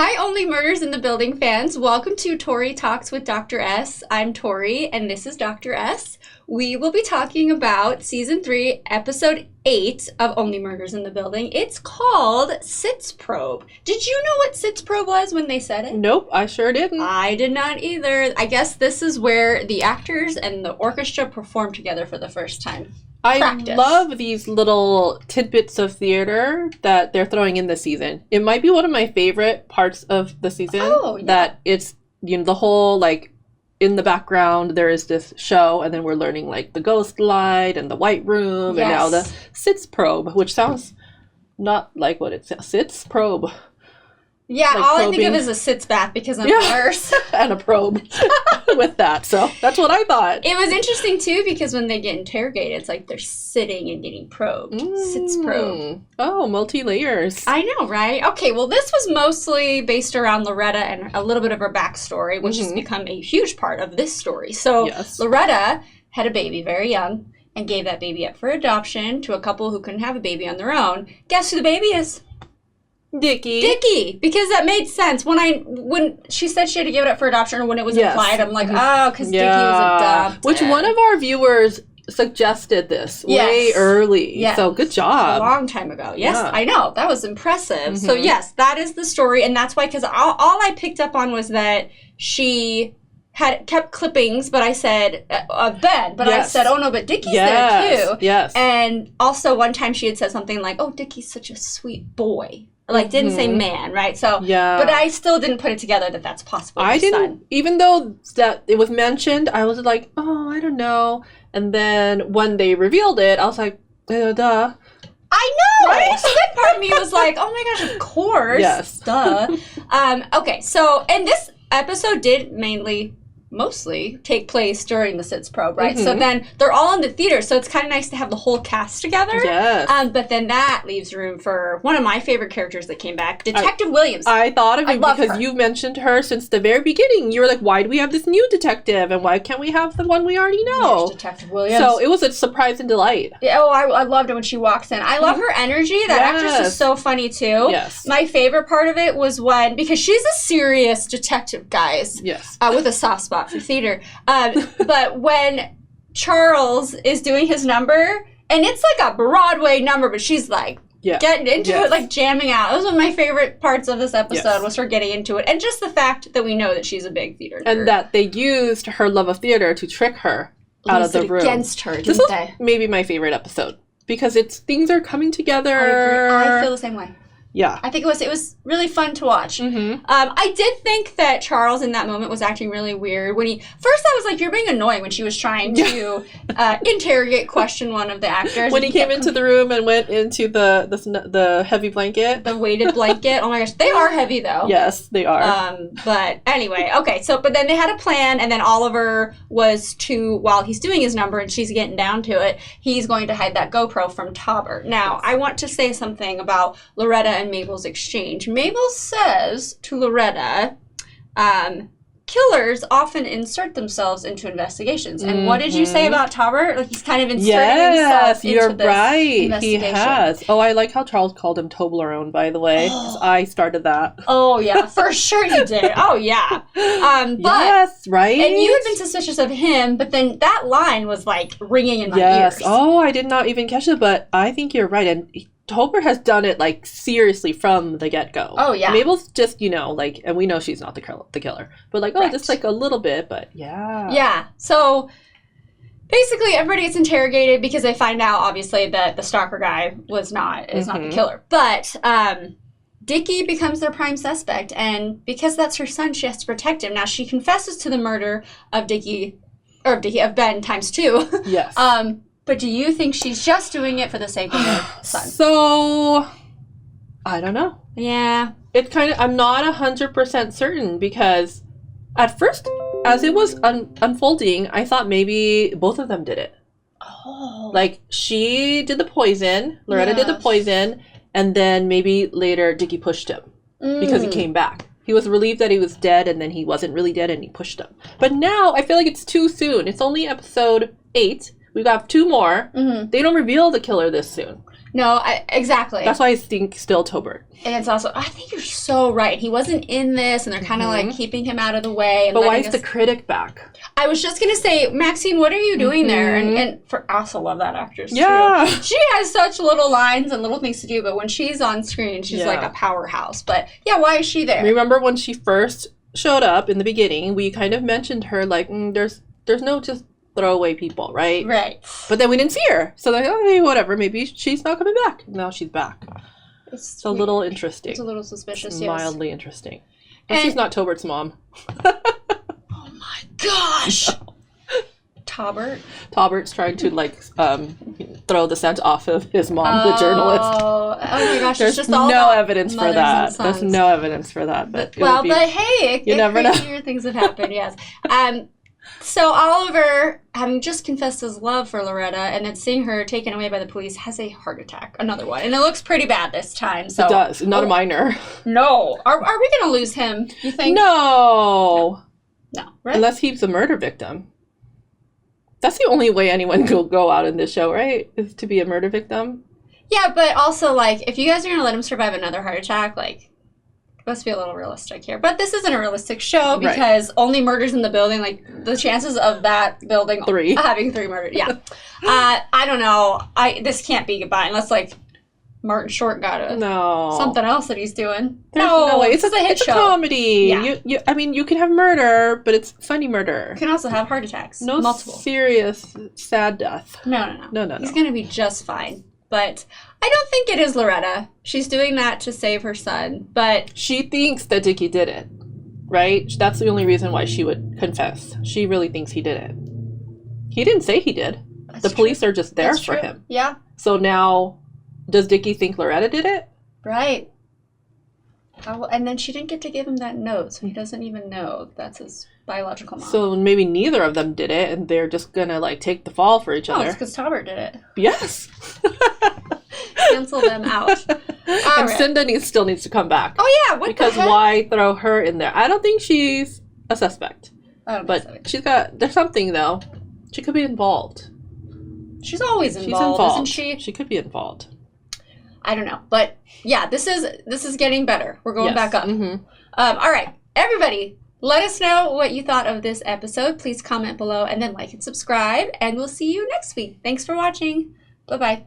Hi, Only Murders in the Building fans. Welcome to Tori Talks with Dr. S. I'm Tori, and this is Dr. S. We will be talking about Season 3, Episode 8 of Only Murders in the Building. It's called Sitzprobe. Did you know what Sitzprobe was when they said it? Nope, I sure didn't. I did not either. I guess this is where the actors and the orchestra perform together for the first time. Practice. I love these little tidbits of theater that they're throwing in this season. It might be one of my favorite parts of the season. Oh, yeah. That it's, you know, the whole, like, in the background there is this show, and then we're learning, like, the ghost light and the white room, Yes. and now the Sitzprobe, which sounds not like what it says. Sitzprobe. Yeah, Like all I think probing. of is a sitz bath because I'm Yeah. a nurse. And a probe with that. So that's what I thought. It was interesting, too, because when they get interrogated, it's like they're sitting and getting probed. Sitz probe. Oh, multi-layers. I know, right? Okay, well, this was mostly based around Loretta and a little bit of her backstory, which has become a huge part of this story. So Yes. Loretta had a baby very young and gave that baby up for adoption to a couple who couldn't have a baby on their own. Guess who the baby is? Dickie, because that made sense. When she said she had to give it up for adoption, or when it was Yes. implied, I'm like, oh, because Dickie was adopted. Which one of our viewers suggested this way Yes. early. Yes. So good A job. long time ago. Yes, Yeah. I know. That was impressive. So Mhm. yes, that is the story, and that's why, because all I picked up on was that she had kept clippings, but I said of Ben, but I Yes. said, oh no, but Dickie's Yes. there too. Yes. And also one time she had said something like, oh, Dickie's such a sweet boy. Like, didn't say man, right? So, Yeah. but I still didn't put it together that that's possible. I with didn't, Son. even though that it was mentioned, I was like, oh, I don't know. And then when they revealed it, I was like, duh. I know! Right? So that part of me was like, oh my gosh, of course. Yes. Duh. Okay, so, and this episode did mostly take place during the Sitzprobe, right? So Mhm. then they're all in the theater, so it's kind of nice to have the whole cast together. Yes. But then that leaves room for one of my favorite characters that came back, Detective Williams. I thought of I it love because her. you mentioned her since the very beginning. You were like, why do we have this new detective? And why can't we have the one we already There's know? Detective Williams. So it was a surprise and delight. Yeah, oh, I loved it when she walks in. I love her energy. That actress is Yes. so funny too. Yes. My favorite part of it was when, because she's a serious detective, guys, Yes. with a soft spot for theater. But when Charles is doing his number, and it's like a Broadway number, but she's like Yeah. getting into Yes. it, like jamming out. That was one of my favorite parts of this episode, Yes. was her getting into it. And just the fact that we know that she's a big theater nerd. And that they used her love of theater to trick her out of Used the it room. against her, This didn't was they? maybe my favorite episode because it's things are coming together. I agree. I feel the same way. Yeah. I think it was really fun to watch. Mm-hmm. I did think that Charles in that moment was acting really weird. When first I was like, you're being annoying when she was trying to interrogate, question one of the actors. When he came into the room and went into the heavy blanket. the weighted blanket. Oh my gosh, they are heavy though. Yes, they are. But anyway, okay, but then they had a plan, and then Oliver was while he's doing his number and she's getting down to it, he's going to hide that GoPro from Tauber. Now, I want to say something about Loretta and Mabel's exchange. Mabel says to Loretta, killers often insert themselves into investigations. And what did you say about Tauber? Like, he's kind of inserting himself Yes, into you're this right. He investigation. has. Oh, I like how Charles called him Toblerone, by the way. 'Cause I started that. Oh, yeah, for sure you did. Oh, yeah. But Yes, right? and you had been suspicious of him, but then that line was like ringing in my Yes. ears. Oh, I did not even catch it, but I think you're right. And Tolbert has done it like seriously from the get-go. Oh, yeah. Mabel's just, like, and we know she's not the killer, but like, Right. just like a little bit, but yeah. Yeah. So basically, everybody gets interrogated because they find out, obviously, that the stalker guy is not the killer. But Dickie becomes their prime suspect, and because that's her son, she has to protect him. Now, she confesses to the murder of of Ben times 2. Yes. But do you think she's just doing it for the sake of her son? So, I don't know. Yeah. I'm not 100% certain because at first, as it was unfolding, I thought maybe both of them did it. Oh. Like, she did the poison, Loretta did the Yes. poison, and then maybe later Dickie pushed him because he came back. He was relieved that he was dead, and then he wasn't really dead, and he pushed him. But now, I feel like it's too soon. It's only episode 8. We've got 2 more. Mm-hmm. They don't reveal the killer this soon. No, exactly. That's why I think still Tobert. And it's also, I think you're so right. He wasn't in this, and they're kind of like keeping him out of the way. And but why is the critic back? I was just going to say, Maxine, what are you doing there? And I also love that actress, yeah. too. She has such little lines and little things to do, but when she's on screen, she's like a powerhouse. But yeah, why is she there? Remember when she first showed up in the beginning, we kind of mentioned her like, there's no just throwaway people, right? Right. But then we didn't see her. So like, okay, whatever. Maybe she's not coming back. Now she's back. It's a little interesting. It's a little suspicious, it's mildly interesting. And she's not Tobert's mom. Oh my gosh! Taubert's trying to like throw the scent off of his mom, the journalist. Oh my gosh! There's just all no evidence for that. There's no evidence for that. But but hey, you never know. Crazier things have happened. Yes. So Oliver, having just confessed his love for Loretta and then seeing her taken away by the police, has a heart attack. Another one. And it looks pretty bad this time. So it does. Not a minor. No. Are we going to lose him, you think? No. No. Right? Unless he's a murder victim. That's the only way anyone could go out in this show, right? Is to be a murder victim. Yeah, but also, like, if you guys are going to let him survive another heart attack, like, let's be a little realistic here. But this isn't a realistic show because only murders in the building, like, the chances of that building having 3 murders. Yeah. I don't know. This can't be goodbye unless, like, Martin Short got something else that he's doing. There's no way. It's a hit show. It's a comedy. Yeah. I mean, you can have murder, but it's funny murder. You can also have heart attacks. No multiple. Serious, sad death. No. He's going to be just fine. But I don't think it is Loretta. She's doing that to save her son, but... She thinks that Dickie did it, right? That's the only reason why she would confess. She really thinks he did it. He didn't say he did. The police are just there for him. Yeah. So now, does Dickie think Loretta did it? Right. And then she didn't get to give him that note, so he doesn't even know that's his biological mom. So maybe neither of them did it, and they're just gonna, like, take the fall for each other. Oh, it's because Tobert did it. Yes. Cancel them out. And Cinda still needs to come back. Oh, yeah. Because why throw her in there? I don't think she's a suspect. I don't think so. There's something, though. She could be involved. She's always involved, isn't she? She could be involved. I don't know. But, yeah, this is getting better. We're going back up. Mm-hmm. All right. Everybody, let us know what you thought of this episode. Please comment below and then like and subscribe. And we'll see you next week. Thanks for watching. Bye-bye.